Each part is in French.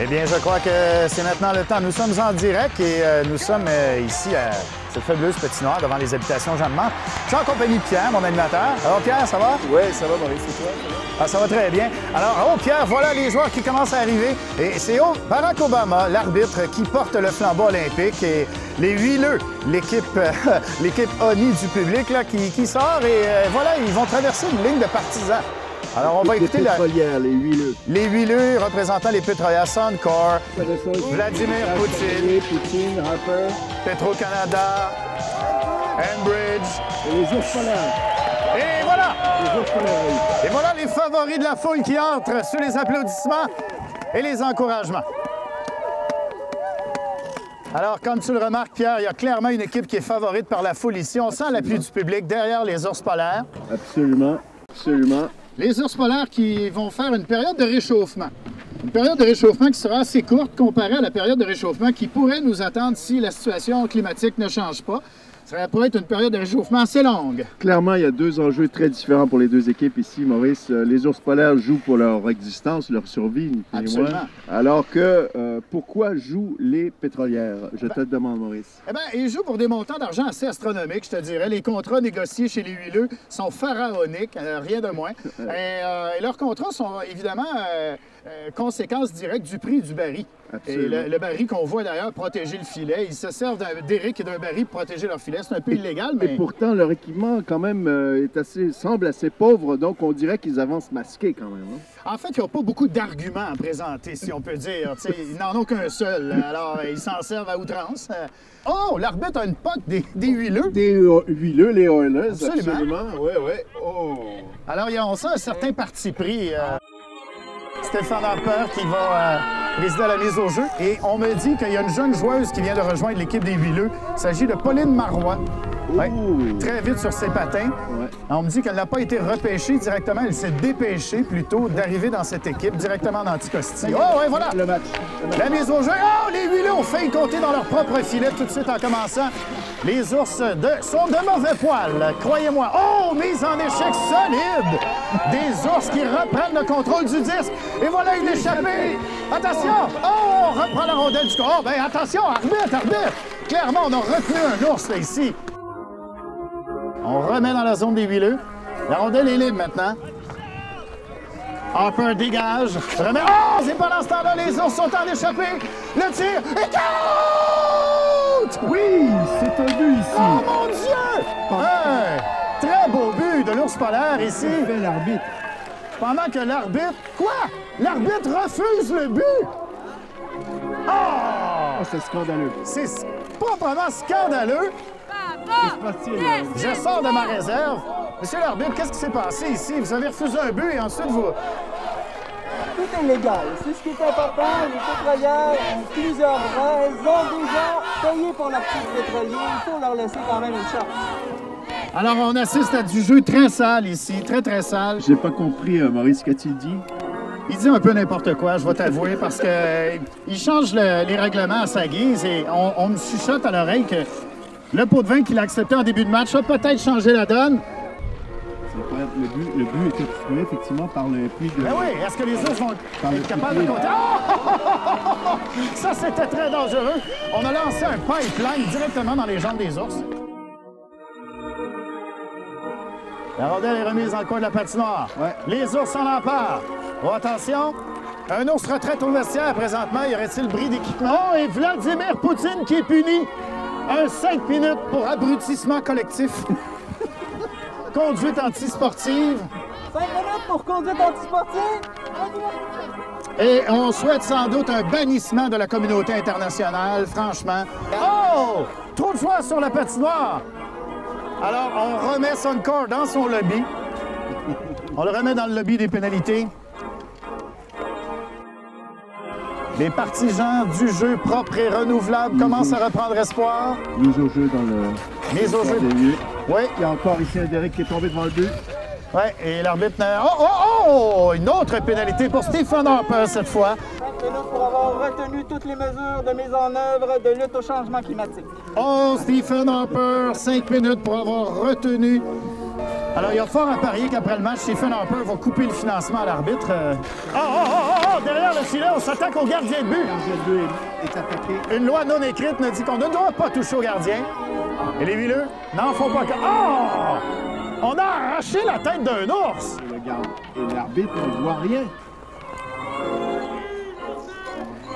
Eh bien, je crois que c'est maintenant le temps. Nous sommes en direct et nous sommes ici à cette fabuleuse patinoire devant les habitations Jeanne-Mance. Je suis en compagnie de Pierre, mon animateur. Alors, Pierre, ça va? Oui, ça va, Maurice, c'est toi? Ah, ça va très bien. Alors, Pierre, voilà les joueurs qui commencent à arriver. Et c'est Barack Obama, l'arbitre, qui porte le flambeau olympique. Et les huileux, l'équipe ONI du public, là, qui sort. Et voilà, ils vont traverser une ligne de partisans. Alors, on va écouter les pétrolières, les huileux. Les huileux représentant les pétrolières Suncor, Vladimir Poutine, Harper, Petro-Canada, Enbridge. Et les ours polaires. Et voilà! Les ours polaires. Et voilà les favoris de la foule qui entrent sous les applaudissements et les encouragements. Alors, comme tu le remarques, Pierre, il y a clairement une équipe qui est favorite par la foule ici. On sent l'appui du public derrière les ours polaires. Absolument, absolument. Les ours polaires qui vont faire une période de réchauffement. Une période de réchauffement qui sera assez courte comparée à la période de réchauffement qui pourrait nous attendre si la situation climatique ne change pas. Ça pourrait être une période de réchauffement assez longue. Clairement, il y a deux enjeux très différents pour les deux équipes ici, Maurice. Les ours polaires jouent pour leur existence, leur survie. Absolument. Alors que, pourquoi jouent les pétrolières? Je te demande, Maurice. Eh bien, ils jouent pour des montants d'argent assez astronomiques, je te dirais. Les contrats négociés chez les huileux sont pharaoniques, rien de moins. Et leurs contrats sont évidemment conséquence directe du prix du baril. Absolument. Et le baril qu'on voit d'ailleurs protéger le filet, ils se servent d'Éric et d'un baril pour protéger leur filet. C'est un peu illégal, mais... Et pourtant, leur équipement, quand même, semble assez pauvre, donc on dirait qu'ils avancent masqués, quand même. Hein? En fait, ils n'ont pas beaucoup d'arguments à présenter, si on peut dire. Ils n'en ont qu'un seul, alors ils s'en servent à outrance. Oh, l'arbitre a une pote des huileux. Des huileux, les Oilers, absolument. Oui, oui. Oh. Alors, on sent un certain parti pris. Stéphane Harper qui va présider à la mise au jeu. Et on me dit qu'il y a une jeune joueuse qui vient de rejoindre l'équipe des huileux. Il s'agit de Pauline Marois. Ouais, très vite sur ses patins. Ouais. On me dit qu'elle n'a pas été repêchée directement, elle s'est dépêchée plutôt d'arriver dans cette équipe directement dans Anticosti. Oh, ouais, voilà! Le match. La mise au jeu. Oh, les huileux ont failli compter dans leur propre filet tout de suite en commençant. Les ours sont de mauvais poils, croyez-moi. Oh, mise en échec solide! Des ours qui reprennent le contrôle du disque. Et voilà une échappée. Attention! Oh, on reprend la rondelle du corps. Oh, bien, attention, arbitre! Clairement, on a retenu un ours, là, ici. On remet dans la zone des huileux. La rondelle est libre maintenant. Harper dégage. Remet. Oh! C'est pendant ce temps-là, les ours sont en échappée. Le tir est out! Oui! C'est un but ici. Oh mon Dieu! Très beau but de l'ours polaire ici. Fait l'arbitre. Pendant que l'arbitre... Quoi? L'arbitre refuse le but! Oh! C'est scandaleux. C'est proprement scandaleux. Je sors de ma réserve. Monsieur l'arbitre, qu'est-ce qui s'est passé ici? Vous avez refusé un but et ensuite vous... Tout est légal. C'est ce qui est important. Les pétrolières ont plusieurs droits. Elles ont déjà payé pour l'actif pétrolier. Il faut leur laisser quand même une chance. Alors, on assiste à du jeu très sale ici, très sale. J'ai pas compris, Maurice, qu'a-t-il dit? Il dit un peu n'importe quoi, je vais t'avouer, parce qu'il change les règlements à sa guise et on me chuchote à l'oreille que le pot de vin qu'il a accepté en début de match a peut-être changé la donne. C'est incroyable. Le but est obstrué, effectivement, par le puits de... Ben oui, est-ce que les ours vont être capables de compter? Oh! Ça, c'était très dangereux. On a lancé un pipeline directement dans les jambes des ours. La rondelle est remise dans le coin de la patinoire. Ouais. Les ours s'en emparent. Oh, attention! Un ours retraite au vestiaire présentement. Y aurait-il bris d'équipement? Oh, et Vladimir Poutine qui est puni. Un 5 minutes pour abrutissement collectif. Conduite antisportive. 5 minutes pour conduite antisportive? Et on souhaite sans doute un bannissement de la communauté internationale, franchement. Oh! Trop de joueurs sur la patinoire. Alors, on remet Suncor dans son lobby. On le remet dans le lobby des pénalités. Les partisans du jeu propre et renouvelable commencent à reprendre espoir. Mise au jeu dans le... Mise au jeu. Oui. Il y a encore ici un Derek qui est tombé devant le but. Oui, et l'arbitre... Oh! Une autre pénalité pour Stephen Harper cette fois. 5 minutes pour avoir retenu toutes les mesures de mise en œuvre de lutte au changement climatique. Oh, Stephen Harper, 5 minutes pour avoir retenu. Alors, il y a fort à parier qu'après le match, Stephen Harper va couper le financement à l'arbitre. derrière le filet, on s'attaque au gardien de but. Le gardien de but est attaqué. Une loi non écrite nous dit qu'on ne doit pas toucher au gardien. Et les Villeux n'en font pas que... Oh! On a arraché la tête d'un ours! Et le garde. Et l'arbitre ne voit rien.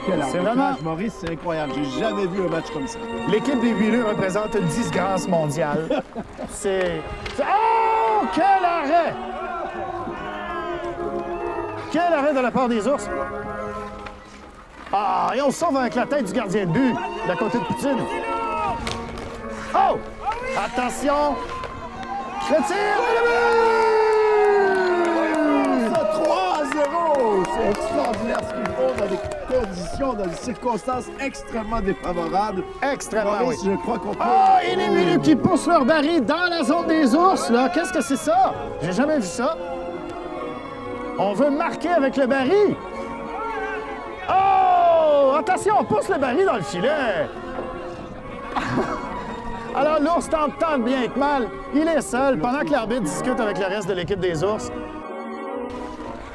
Quel C'est arbitrage, vraiment... Maurice, c'est incroyable. J'ai jamais vu un match comme ça. L'équipe des Villeux représente une disgrâce mondiale. C'est... Oh! Quel arrêt! Quel arrêt de la part des ours! Ah! Et on se sauve avec la tête du gardien de but, de la côté de Poutine. Oh! Attention! Le tir! Et le but! 3-0! C'est extraordinaire ce qu'ils font dans des conditions, dans des circonstances extrêmement défavorables. Extrêmement, Maurice, oui. je crois qu'on peut... Oh! Et les Villeux qui poussent leur baril dans la zone des ours, là! Qu'est-ce que c'est ça? J'ai jamais vu ça. On veut marquer avec le baril. Oh! Attention, on pousse le baril dans le filet. Alors, l'ours tente tant bien que mal. Il est seul pendant que l'arbitre discute avec le reste de l'équipe des ours.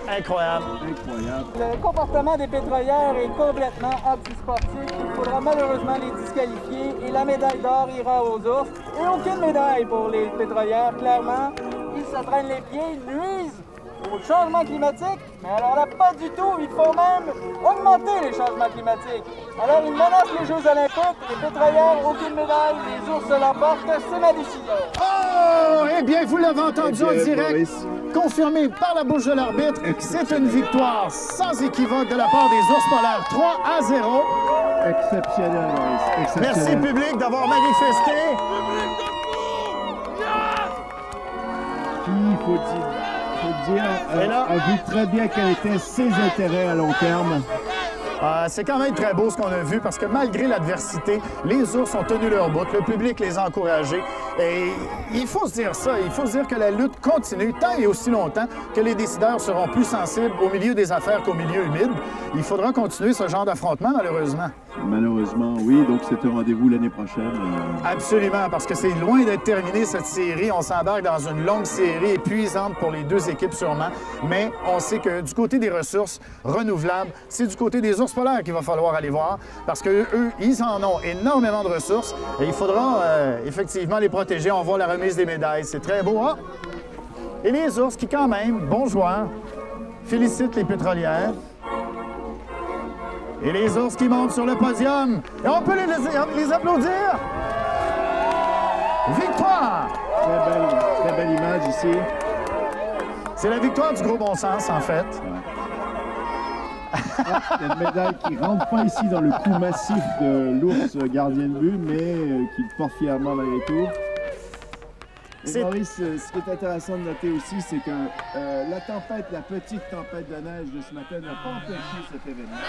Incroyable. Incroyable. Le comportement des pétrolières est complètement antisportif. Il faudra malheureusement les disqualifier et la médaille d'or ira aux ours. Et aucune médaille pour les pétrolières, clairement. Ils se traînent les pieds, ils nuisent au changement climatique. Mais alors là, pas du tout. Il faut même augmenter les changements climatiques. Alors, ils menacent les Jeux olympiques. Les pétrolières, aucune médaille. Les ours l'emportent. C'est ma décision. Oh! Eh bien, vous l'avez entendu en Eh bien, direct. Maurice. Confirmé par la bouche de l'arbitre, c'est une victoire sans équivoque de la part des ours polaires, 3-0. Exceptionnel, Maurice. Merci, Exceptionnel. public, d'avoir manifesté. Puis, il faut dire, Et là- a vu très bien quels étaient ses intérêts à long terme. C'est quand même très beau ce qu'on a vu parce que malgré l'adversité, les ours ont tenu leur bout, le public les a encouragés. Et il faut se dire ça, il faut se dire que la lutte continue tant et aussi longtemps que les décideurs seront plus sensibles au milieu des affaires qu'au milieu humide. Il faudra continuer ce genre d'affrontement, malheureusement. Malheureusement, oui. Donc, c'est un rendez-vous l'année prochaine. Absolument, parce que c'est loin d'être terminé cette série. On s'embarque dans une longue série épuisante pour les deux équipes sûrement. Mais on sait que du côté des ressources renouvelables, c'est du côté des ours polaires qu'il va falloir aller voir parce que eux, ils en ont énormément de ressources et il faudra effectivement les protéger. On voit la remise des médailles. C'est très beau. Ah! Et les ours qui, quand même, bons joueurs, félicitent les pétrolières. Et les ours qui montent sur le podium. Et on peut les applaudir. Victoire! Très belle image ici. C'est la victoire du gros bon sens, en fait. Il y a une médaille qui ne rentre pas ici dans le coup massif de l'ours gardien de but, mais qui le porte fièrement malgré tout. Et Maurice, ce qui est intéressant de noter aussi, c'est que la petite tempête de neige de ce matin n'a pas empêché cet événement.